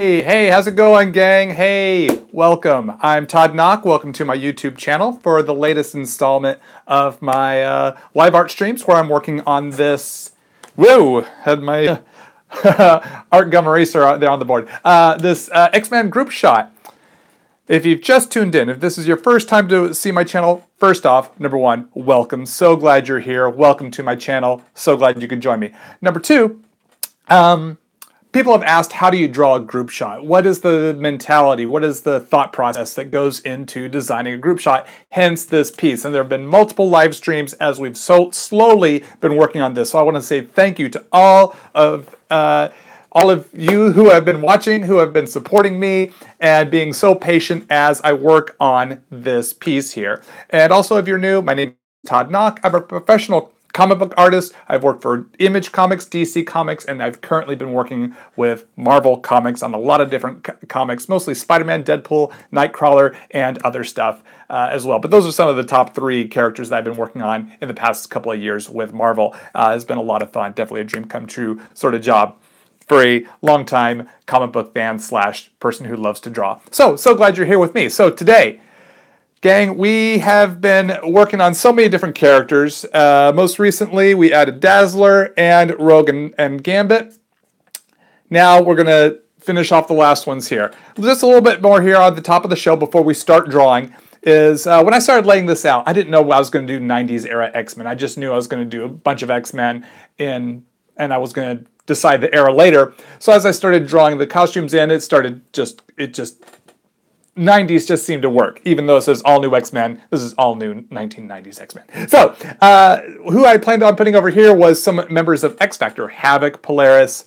Hey, how's it going, gang? Hey, welcome. I'm Todd Nauck. Welcome to my YouTube channel for the latest installment of my live art streams where I'm working on this. Whoa, had my art gum eraser out there on the board. This X-Men group shot. If you've just tuned in, if this is your first time to see my channel, first off, number one, welcome. So glad you're here. Welcome to my channel. So glad you could join me. Number two, people have asked, how do you draw a group shot? What is the mentality? What is the thought process that goes into designing a group shot? Hence this piece. And there have been multiple live streams as we've so slowly been working on this. So I want to say thank you to all of you who have been watching, who have been supporting me, and being so patient as I work on this piece here. And also, if you're new, my name is Todd Nauck. I'm a professional comic book artist. I've worked for Image Comics, DC Comics, and I've currently been working with Marvel Comics on a lot of different comics, mostly Spider-Man, Deadpool, Nightcrawler, and other stuff as well. But those are some of the top 3 characters that I've been working on in the past couple of years with Marvel. It's been a lot of fun, definitely a dream come true sort of job for a long-time comic book fan / person who loves to draw. So glad you're here with me. So today, gang, we have been working on so many different characters. Most recently, we added Dazzler and Rogue and Gambit. Now we're going to finish off the last ones here. Just a little bit more here on the top of the show before we start drawing is when I started laying this out, I didn't know I was going to do 90s era X-Men. I just knew I was going to do a bunch of X-Men and I was going to decide the era later. So as I started drawing the costumes in, it just 90s just seemed to work, even though it says all new X-Men. This is all new 1990s X-Men. So who I planned on putting over here was some members of X Factor, Havok, Polaris,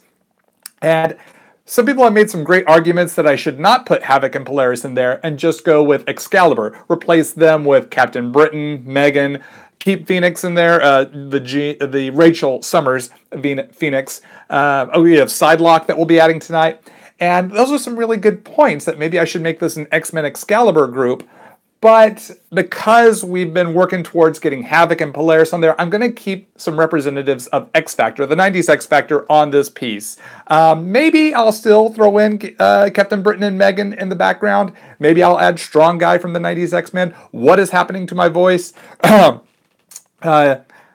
and some people have made some great arguments that I should not put Havok and Polaris in there and just go with Excalibur, replace them with Captain Britain, Megan, keep Phoenix in there, the Rachel Summers Phoenix. We have Psylocke that we'll be adding tonight. And those are some really good points that maybe I should make this an X-Men Excalibur group. But because we've been working towards getting Havok and Polaris on there, I'm going to keep some representatives of X Factor, the 90s X Factor, on this piece. Maybe I'll still throw in Captain Britain and Megan in the background. Maybe I'll add Strong Guy from the 90s X-Men. What is happening to my voice?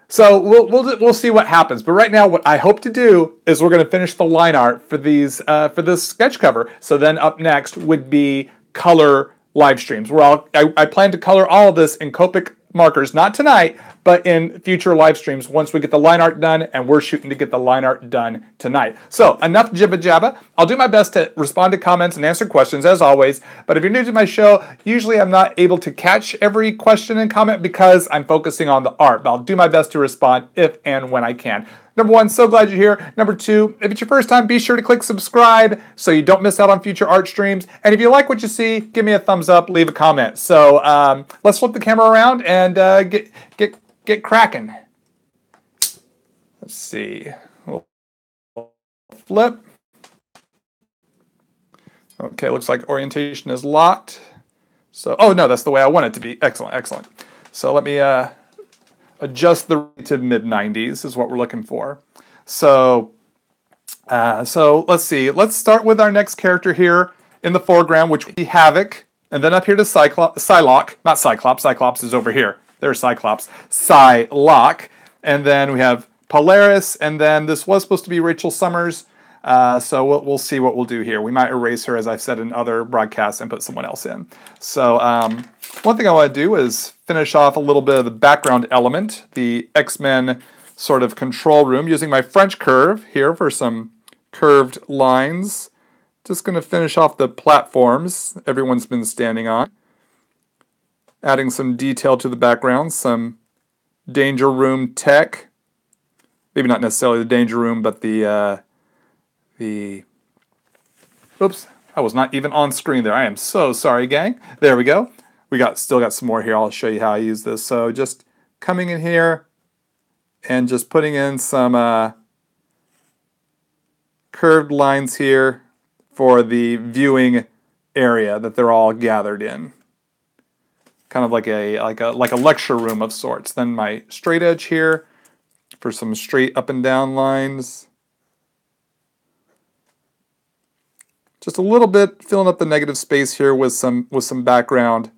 So we'll see what happens. But right now, what I hope to do is we're going to finish the line art for these for this sketch cover. So then up next would be color live streams, where I plan to color all of this in Copic markers, not tonight, but in future live streams once we get the line art done, and we're shooting to get the line art done tonight. So enough jibba jabba. I'll do my best to respond to comments and answer questions as always, but if you're new to my show, usually I'm not able to catch every question and comment because I'm focusing on the art, but I'll do my best to respond if and when I can. Number one, so glad you're here. Number two, if it's your first time, be sure to click subscribe so you don't miss out on future art streams. And if you like what you see, give me a thumbs up, leave a comment. So let's flip the camera around and get cracking. Let's see. We'll flip. Okay, looks like orientation is locked. So, oh no, that's the way I want it to be. Excellent, excellent. So let me adjust the to mid-90s is what we're looking for. So let's see. Let's start with our next character here in the foreground, which would be Havok, and then up here to Psylocke. Not Cyclops. Cyclops is over here. There's Cyclops. Psylocke, and then we have Polaris, and then this was supposed to be Rachel Summers. So we'll see what we'll do here. We might erase her, as I've said in other broadcasts, and put someone else in. So one thing I want to do is finish off a little bit of the background element, the X-Men sort of control room, using my French curve here for some curved lines. Just going to finish off the platforms everyone's been standing on. Adding some detail to the background, some Danger Room tech. Maybe not necessarily the Danger Room, but oops, I was not even on screen there. I am so sorry, gang. There we go. Still got some more here. I'll show you how I use this. So just coming in here and just putting in some curved lines here for the viewing area that they're all gathered in. Kind of like a lecture room of sorts. Then my straight edge here for some straight up and down lines. just a little bit, filling up the negative space here with some background,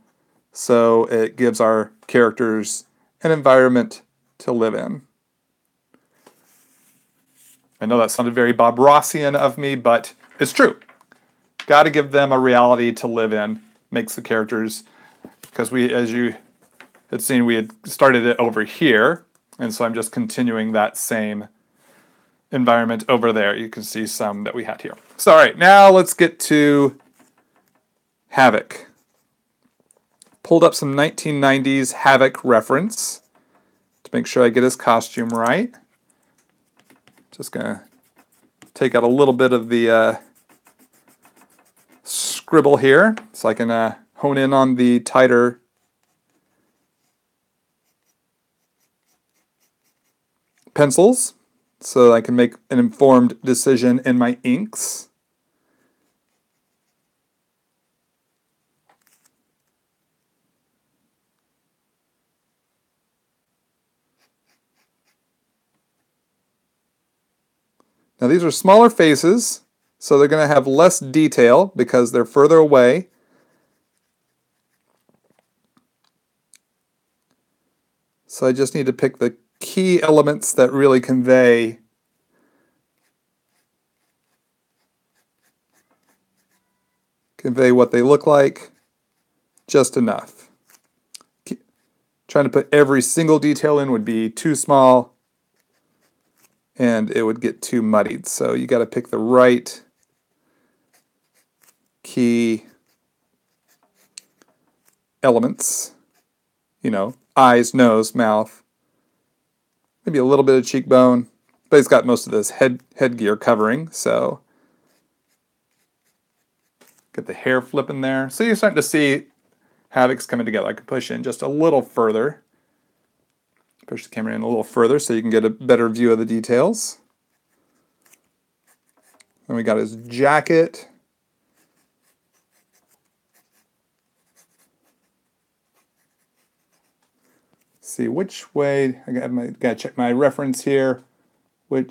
so it gives our characters an environment to live in. I know that sounded very Bob Rossian of me, but it's true. Got to give them a reality to live in. Makes the characters, because we, as you had seen, we had started it over here, and so I'm just continuing that same environment over there. You can see some that we had here. So, all right, now let's get to Havok. Pulled up some 1990s Havok reference to make sure I get his costume right. Just gonna take out a little bit of the scribble here so I can hone in on the tighter pencils so I can make an informed decision in my inks. Now these are smaller faces, so they're going to have less detail because they're further away. So I just need to pick the key elements that really convey what they look like, just enough. Trying to put every single detail in would be too small, and it would get too muddied. So you got to pick the right key elements. You know, eyes, nose, mouth, maybe a little bit of cheekbone, but he's got most of this headgear covering, so get the hair flipping there. So you're starting to see Havok's coming together. I could push in just a little further. Push the camera in a little further so you can get a better view of the details. Then we got his jacket. See which way, I gotta check my reference here. No,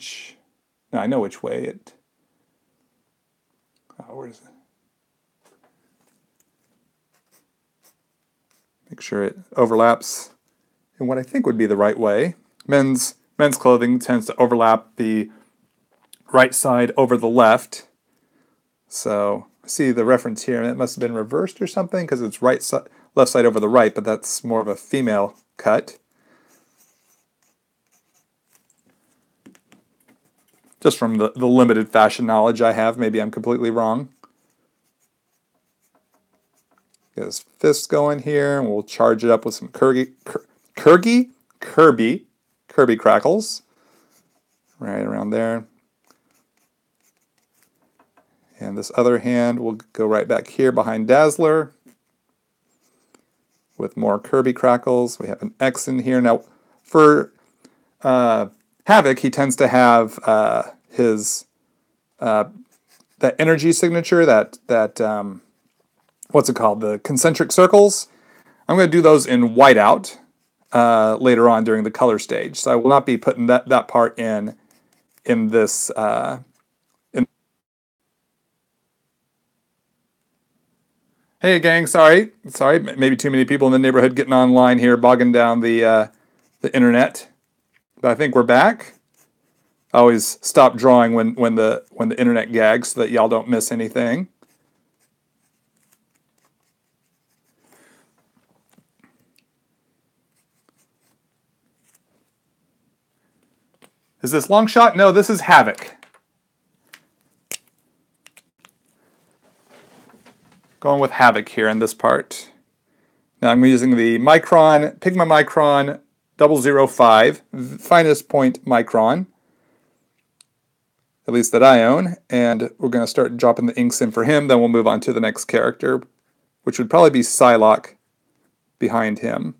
I know which way it, where is it? Make sure it overlaps in what I think would be the right way. Men's clothing tends to overlap the right side over the left. So I see the reference here, and it must have been reversed or something because it's left side over the right, but that's more of a female cut. Just from the limited fashion knowledge I have, maybe I'm completely wrong. Get his fist going here, and we'll charge it up with some Kirby crackles. Right around there. And this other hand will go right back here behind Dazzler with more Kirby crackles. We have an X in here. Now, for Havok, he tends to have his that energy signature, that what's it called? The concentric circles. I'm going to do those in whiteout later on during the color stage. So I will not be putting that part in this. Hey gang, sorry, maybe too many people in the neighborhood getting online here, bogging down the internet. But I think we're back. I always stop drawing when the internet gags so that y'all don't miss anything. Is this long shot? No, this is Havok. Going with Havok here in this part. Now I'm using the Micron, Pigma Micron 005, finest point micron, at least that I own, and we're going to start dropping the inks in for him, then we'll move on to the next character, which would probably be Psylocke behind him.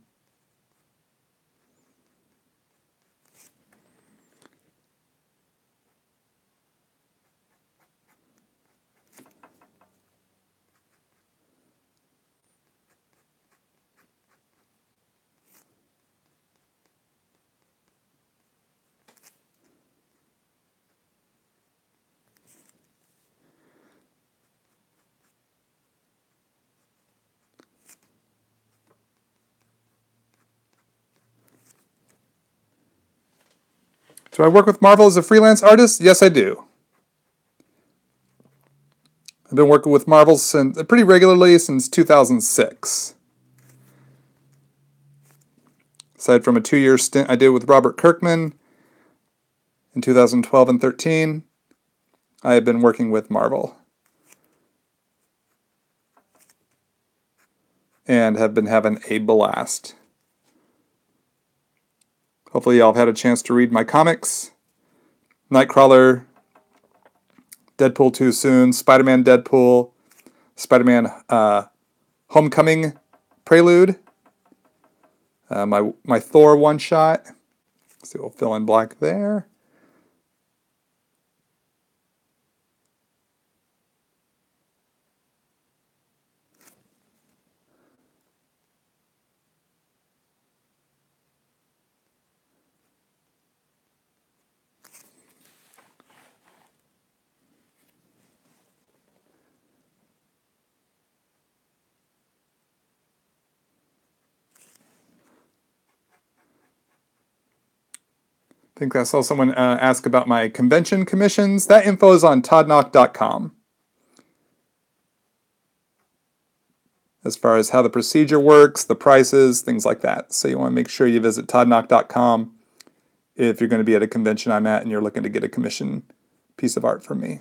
Do I work with Marvel as a freelance artist? Yes, I do. I've been working with Marvel pretty regularly since 2006. Aside from a 2-year stint I did with Robert Kirkman in 2012 and 13, I have been working with Marvel. And have been having a blast. Hopefully y'all have had a chance to read my comics. Nightcrawler, Deadpool 2 Soon, Spider-Man Deadpool, Spider-Man Homecoming Prelude, my Thor one-shot. See, we'll fill in black there. I think I saw someone ask about my convention commissions. That info is on toddnauck.com. As far as how the procedure works, the prices, things like that. So you want to make sure you visit toddnauck.com if you're going to be at a convention I'm at and you're looking to get a commission piece of art from me.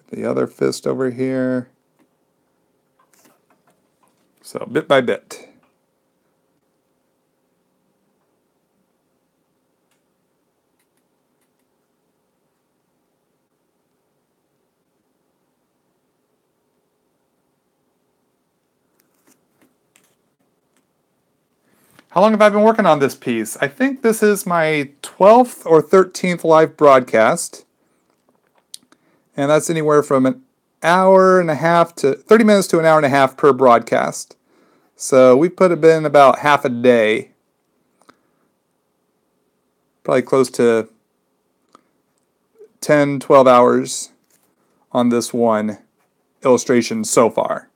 The other fist over here. So bit by bit. How long have I been working on this piece? I think this is my 12th or 13th live broadcast. And that's anywhere from an hour and a half to 30 minutes to an hour and a half per broadcast. So we put it in about half a day. Probably close to 10, 12 hours on this one illustration so far.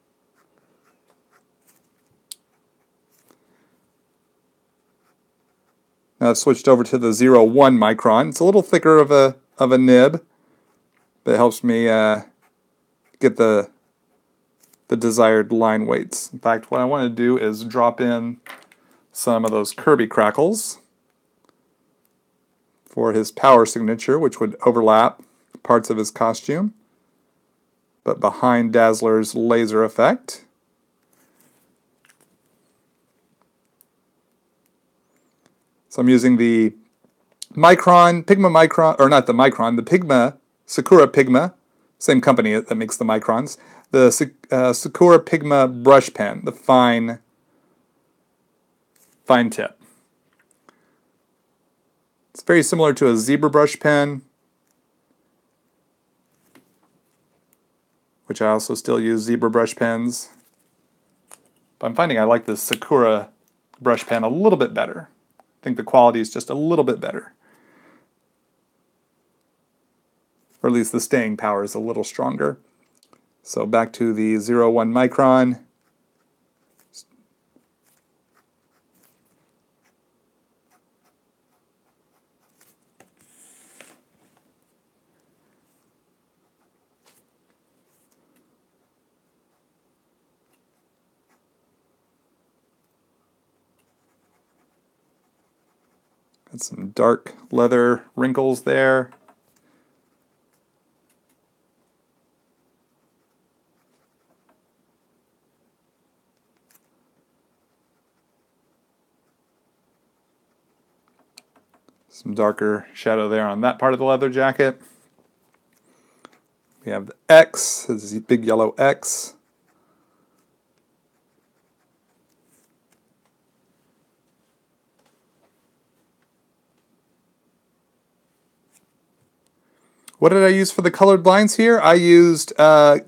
Now I've switched over to the 0.1 micron. It's a little thicker of a nib, but it helps me get the desired line weights. In fact, what I want to do is drop in some of those Kirby crackles for his power signature, which would overlap parts of his costume, but behind Dazzler's laser effect. So I'm using the Pigma Micron, or not the Micron, the Pigma, Sakura Pigma, same company that makes the Microns, the Sakura Pigma brush pen, the fine tip. It's very similar to a zebra brush pen, which I also still use zebra brush pens. But I'm finding I like the Sakura brush pen a little bit better. I think the quality is just a little bit better. Or at least the staying power is a little stronger. So back to the 0.1 micron. Got some dark leather wrinkles there. Some darker shadow there on that part of the leather jacket. We have the X, this big yellow X. What did I use for the colored lines here? I used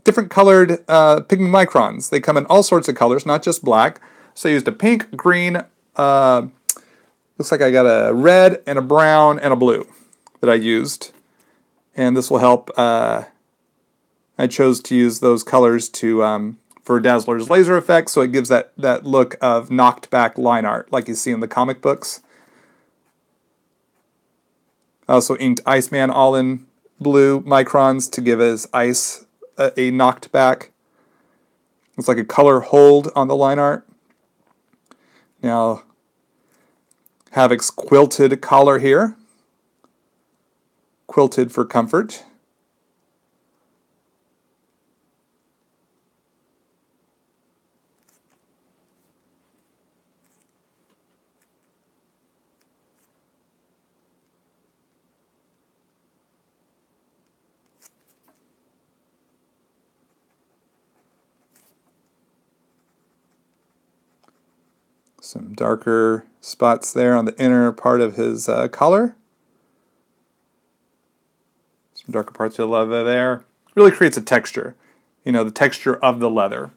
different colored pigment microns. They come in all sorts of colors, not just black. So I used a pink, green, looks like I got a red and a brown and a blue that I used. And this will help. I chose to use those colors to for Dazzler's laser effect, so it gives that look of knocked back line art like you see in the comic books. I also inked Iceman all in blue microns to give his ice a knocked back. It's like a color hold on the line art. Now, Havok's quilted collar here. Quilted for comfort. Some darker spots there on the inner part of his collar. Some darker parts of the leather there. Really creates a texture. You know, the texture of the leather.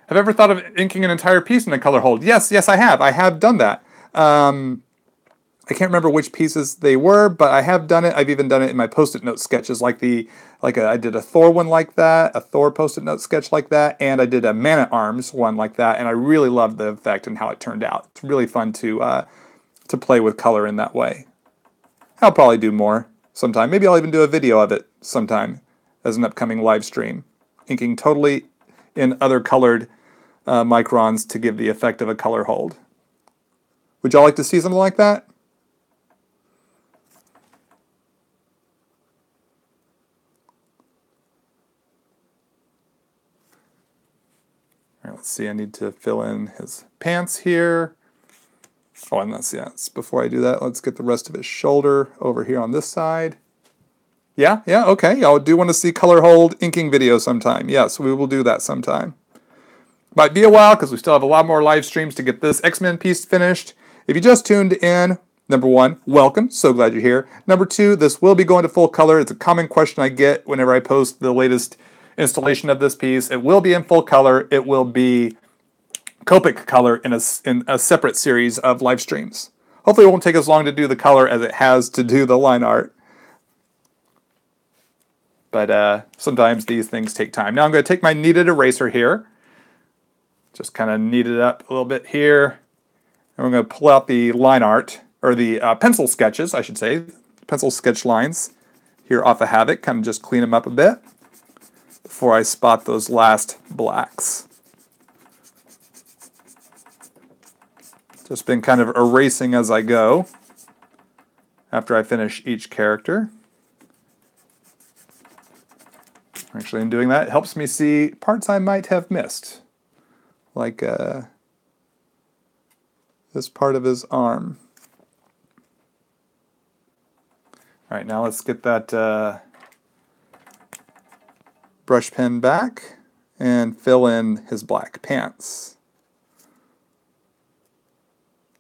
Have you ever thought of inking an entire piece in a color hold? Yes, I have. I have done that. I can't remember which pieces they were, but I have done it. I've even done it in my post-it note sketches, I did a Thor one like that, a Thor post-it note sketch like that, and I did a Man-at-Arms one like that, and I really loved the effect and how it turned out. It's really fun to play with color in that way. I'll probably do more sometime. Maybe I'll even do a video of it sometime as an upcoming live stream, inking totally in other colored microns to give the effect of a color hold. Would y'all like to see something like that? All right, let's see, I need to fill in his pants here. Oh, and before I do that, let's get the rest of his shoulder over here on this side. Yeah, okay. Y'all do want to see color hold inking video sometime. Yes, we will do that sometime. Might be a while because we still have a lot more live streams to get this X-Men piece finished. If you just tuned in, number one, welcome. So glad you're here. Number two, this will be going to full color. It's a common question I get whenever I post the latest installation of this piece. It will be in full color. It will be Copic color in a separate series of live streams. Hopefully it won't take as long to do the color as it has to do the line art. But sometimes these things take time. Now I'm going to take my kneaded eraser here. Just kind of knead it up a little bit here. And we're going to pull out the line art, or the pencil sketches, I should say. Pencil sketch lines here off of Havok. Kind of just clean them up a bit before I spot those last blacks. Just been kind of erasing as I go after I finish each character. Actually, in doing that, it helps me see parts I might have missed, like this part of his arm. All right, now let's get that brush pen back and fill in his black pants.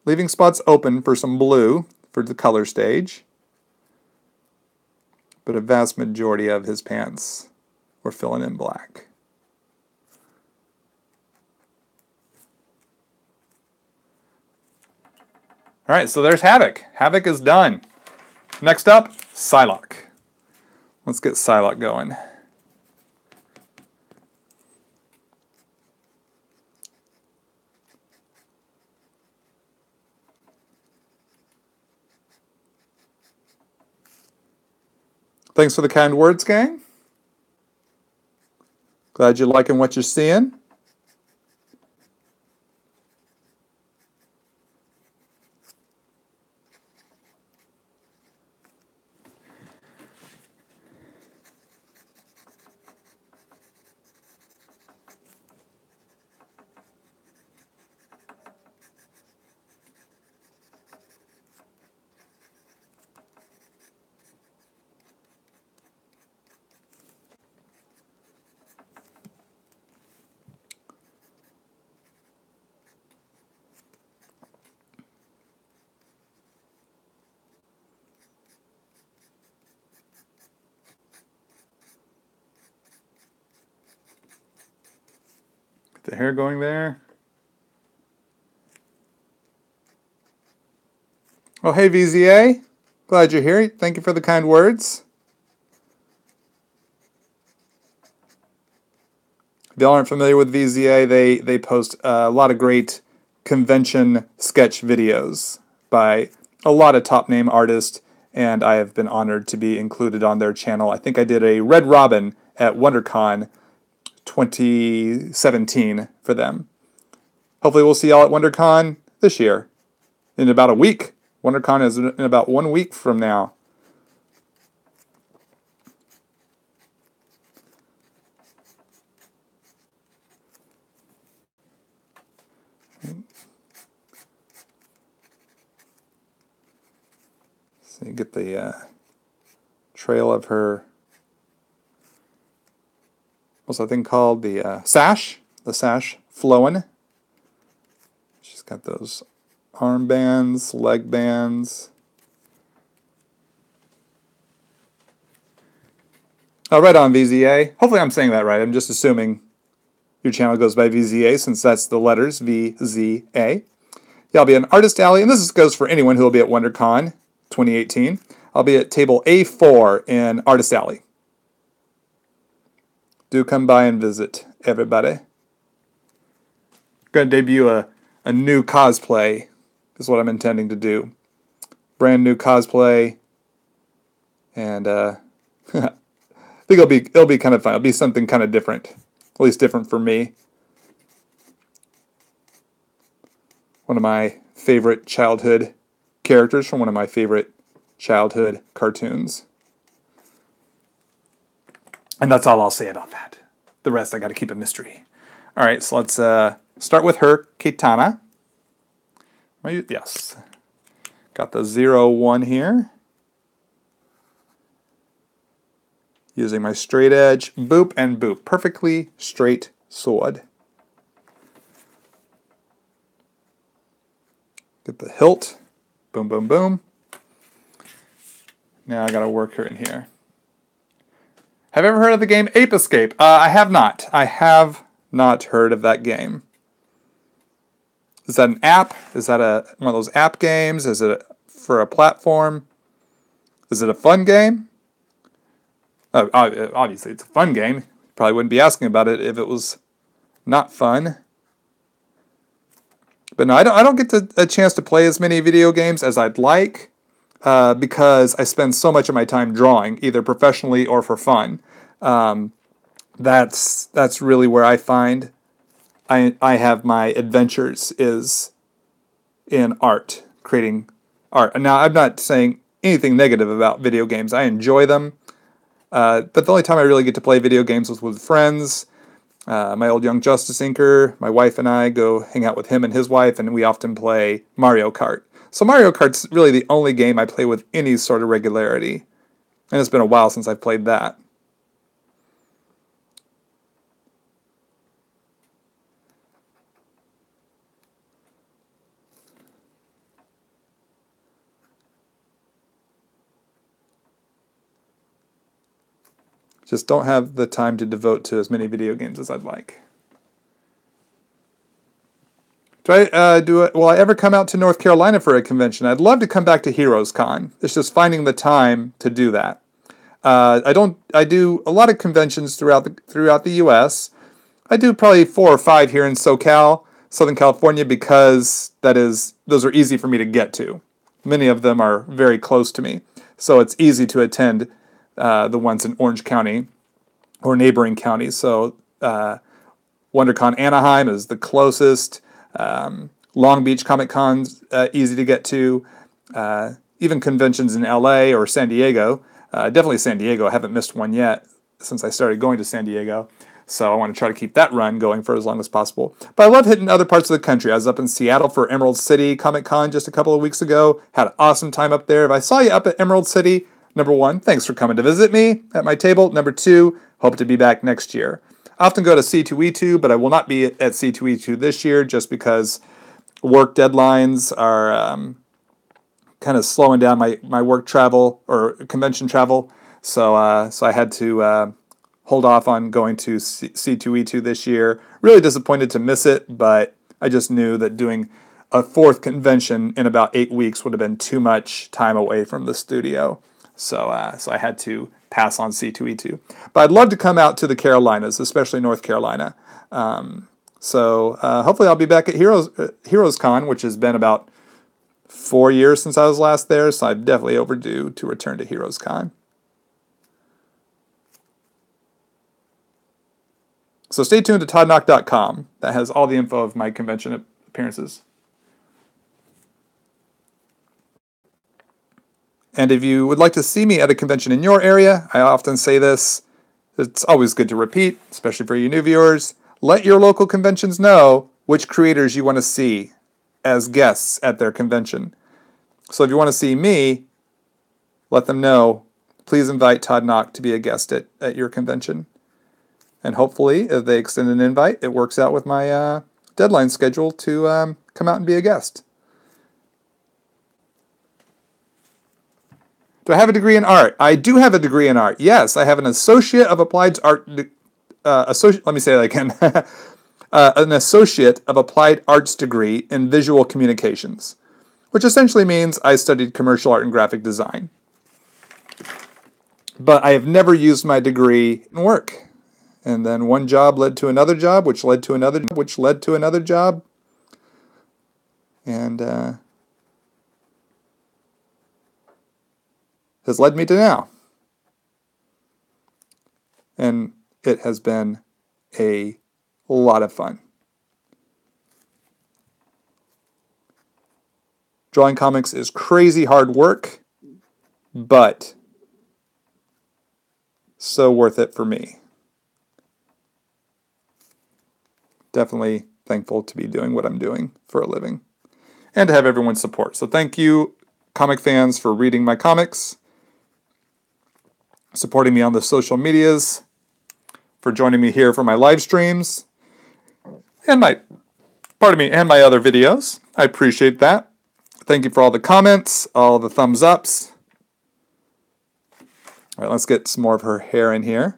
Leaving spots open for some blue for the color stage, but a vast majority of his pants we're filling in black. All right, so there's Havok. Havok is done. Next up, Psylocke. Let's get Psylocke going. Thanks for the kind words, gang. Glad you're liking what you're seeing. The hair going there. Oh, hey, VZA. Glad you're here. Thank you for the kind words. If y'all aren't familiar with VZA, they post a lot of great convention sketch videos by a lot of top-name artists, and I have been honored to be included on their channel. I think I did a Red Robin at WonderCon 2017 for them. Hopefully we'll see y'all at WonderCon this year in about a week. WonderCon is in about 1 week from now. So you get the trail of her, what's that thing called? The sash flowing. She's got those armbands, leg bands. Oh, right on, VZA. Hopefully I'm saying that right. I'm just assuming your channel goes by VZA since that's the letters, VZA. Yeah, I'll be an Artist Alley, and this goes for anyone who will be at WonderCon 2018. I'll be at table A4 in Artist Alley. Do come by and visit, everybody. Going to debut a new cosplay is what I'm intending to do. Brand new cosplay, and I think it'll be kind of fun. It'll be something kind of different, at least different for me. One of my favorite childhood characters from one of my favorite childhood cartoons. And that's all I'll say about that. The rest I got to keep a mystery. All right, so let's start with her, Katana. Yes. Got the 0-1 here. Using my straight edge, boop and boop. Perfectly straight sword. Get the hilt. Boom, boom, boom. Now I got to work her in here. Have you ever heard of the game Ape Escape? I have not. I have not heard of that game. Is that an app? Is that one of those app games? Is it for a platform? Is it a fun game? Obviously, it's a fun game. Probably wouldn't be asking about it if it was not fun. But no, I don't get a chance to play as many video games as I'd like because I spend so much of my time drawing, either professionally or for fun. That's really where I find I have my adventures is in art, creating art. Now, I'm not saying anything negative about video games. I enjoy them. But the only time I really get to play video games was with friends. My old Young Justice inker, my wife and I go hang out with him and his wife, and we often play Mario Kart. So Mario Kart's really the only game I play with any sort of regularity. And it's been a while since I've played that. Just don't have the time to devote to as many video games as I'd like. Will I ever come out to North Carolina for a convention? I'd love to come back to Heroes Con. It's just finding the time to do that. I do a lot of conventions throughout the U.S. I do probably 4 or 5 here in SoCal, Southern California, because those are easy for me to get to. Many of them are very close to me, so it's easy to attend the ones in Orange County or neighboring counties. So WonderCon Anaheim is the closest. Long Beach Comic Con's easy to get to. Even conventions in LA or San Diego. Definitely San Diego. I haven't missed one yet since I started going to San Diego. So I want to try to keep that run going for as long as possible. But I love hitting other parts of the country. I was up in Seattle for Emerald City Comic Con just a couple of weeks ago. Had an awesome time up there. If I saw you up at Emerald City, number 1, thanks for coming to visit me at my table. Number 2, hope to be back next year. I often go to C2E2, but I will not be at C2E2 this year just because work deadlines are kind of slowing down my work travel or convention travel. So I had to hold off on going to C2E2 this year. Really disappointed to miss it, but I just knew that doing a fourth convention in about 8 weeks would have been too much time away from the studio. So I had to pass on C2E2. But I'd love to come out to the Carolinas, especially North Carolina. So hopefully I'll be back at Heroes Con, which has been about 4 years since I was last there, so I'm definitely overdue to return to Heroes Con. So stay tuned to toddnauck.com. That has all the info of my convention appearances. And if you would like to see me at a convention in your area, I often say this, it's always good to repeat, especially for you new viewers. Let your local conventions know which creators you want to see as guests at their convention. So if you want to see me, let them know. Please invite Todd Nauck to be a guest at your convention. And hopefully, if they extend an invite, it works out with my deadline schedule to come out and be a guest. Do I have a degree in art? I do have a degree in art. Yes, I have an Associate of Applied Art. Let me say that again. An Associate of Applied Arts degree in Visual Communications, which essentially means I studied commercial art and graphic design. But I have never used my degree in work. And then one job led to another job, which led to another, which led to another job. And has led me to now. And it has been a lot of fun. Drawing comics is crazy hard work, but so worth it for me. Definitely thankful to be doing what I'm doing for a living and to have everyone's support. So thank you, comic fans, for reading my comics, supporting me on the social medias, for joining me here for my live streams, and my other videos. I appreciate that. Thank you for all the comments, all the thumbs ups. All right, let's get some more of her hair in here.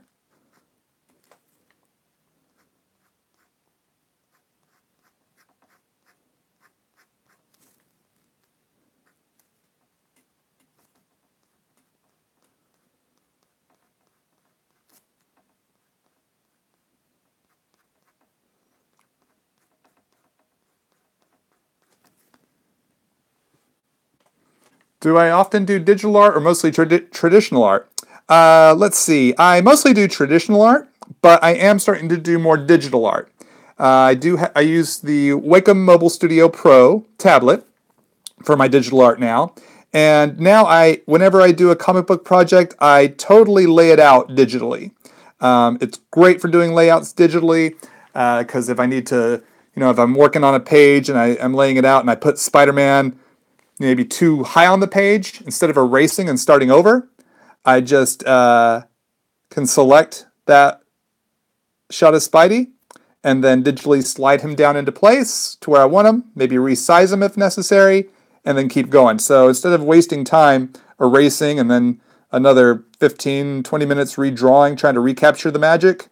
Do I often do digital art or mostly traditional art? Let's see. I mostly do traditional art, but I am starting to do more digital art. I use the Wacom Mobile Studio Pro tablet for my digital art now. And now whenever I do a comic book project, I totally lay it out digitally. It's great for doing layouts digitally because if I need to, if I'm working on a page and I'm laying it out and I put Spider-Man maybe too high on the page, instead of erasing and starting over, I just can select that shot of Spidey and then digitally slide him down into place to where I want him, maybe resize him if necessary, and then keep going. So instead of wasting time erasing and then another 15, 20 minutes redrawing, trying to recapture the magic,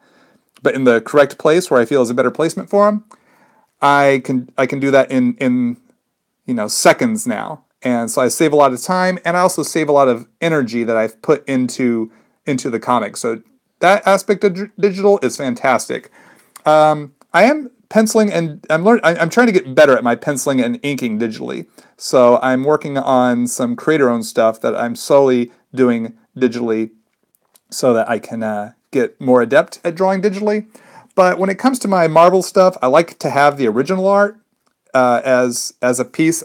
but in the correct place where I feel is a better placement for him, I can do that in seconds now. And so I save a lot of time, and I also save a lot of energy that I've put into the comic. So that aspect of digital is fantastic. I am penciling, and I'm trying to get better at my penciling and inking digitally. So I'm working on some creator-owned stuff that I'm solely doing digitally so that I can get more adept at drawing digitally. But when it comes to my Marvel stuff, I like to have the original art as a piece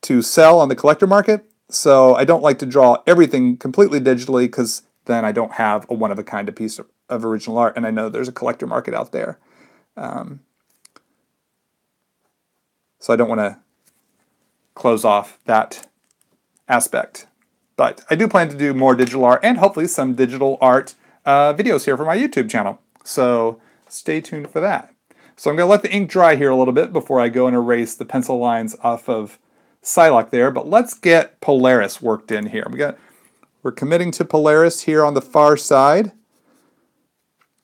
to sell on the collector market. So I don't like to draw everything completely digitally because then I don't have a one-of-a-kind piece of original art, and I know there's a collector market out there. So I don't want to close off that aspect. But I do plan to do more digital art and hopefully some digital art videos here for my YouTube channel. So stay tuned for that. So I'm going to let the ink dry here a little bit before I go and erase the pencil lines off of Psylocke there. But let's get Polaris worked in here. We're committing to Polaris here on the far side.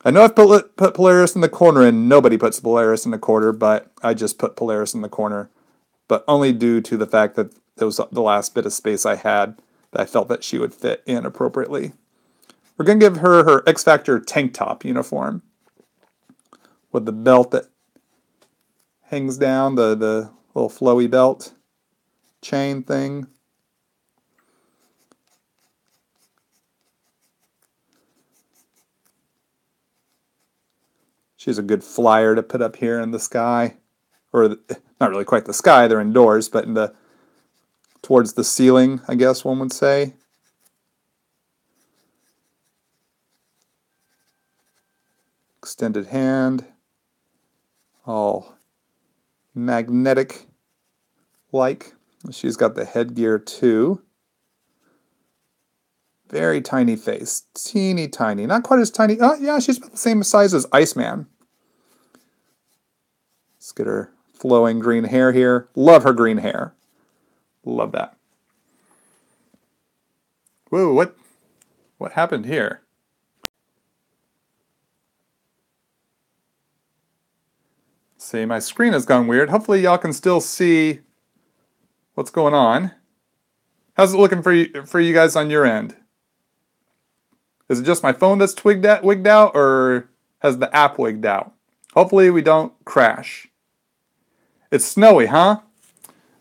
I know I've put Polaris in the corner, and nobody puts Polaris in the corner, but I just put Polaris in the corner. But only due to the fact that it was the last bit of space I had that I felt that she would fit in appropriately. We're going to give her her X Factor tank top uniform with the belt that hangs down, the little flowy belt chain thing. She's a good flyer to put up here in the sky. Or not really quite the sky, they're indoors, but in the towards the ceiling, I guess one would say. Extended hand. All magnetic like. She's got the headgear too. Very tiny face. Teeny tiny. Not quite as tiny. Oh, yeah, she's about the same size as Iceman. Let's get her flowing green hair here. Love her green hair. Love that. Whoa, what happened here? See, my screen has gone weird. Hopefully y'all can still see what's going on. How's it looking for you guys on your end? Is it just my phone that's wigged out, or has the app wigged out? Hopefully we don't crash. It's snowy, huh?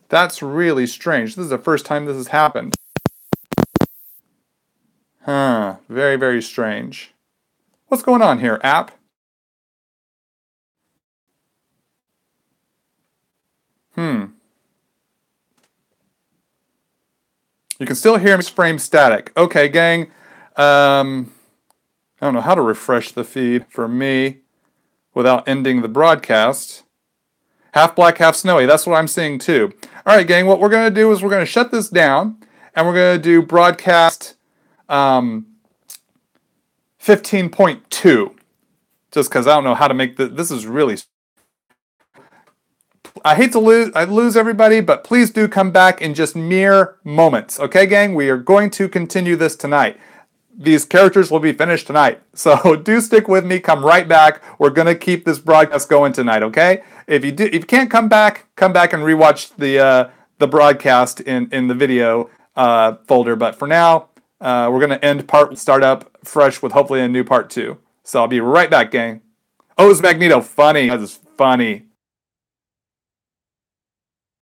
That's really strange. This is the first time this has happened. Huh. Very, very strange. What's going on here, app? You can still hear me frame static. Okay, gang. I don't know how to refresh the feed for me without ending the broadcast. Half black, half snowy. That's what I'm seeing too. All right, gang. What we're going to do is we're going to shut this down, and we're going to do broadcast 15.2. Just because I don't know how to make this is really. I hate to lose everybody, but please do come back in just mere moments. Okay, gang? We are going to continue this tonight. These characters will be finished tonight. So do stick with me. Come right back. We're going to keep this broadcast going tonight, okay? If you can't come back and rewatch the broadcast in the video folder. But for now, we're going to start up fresh with hopefully a new part 2. So I'll be right back, gang. Oh, it's Magneto. Funny. That is funny.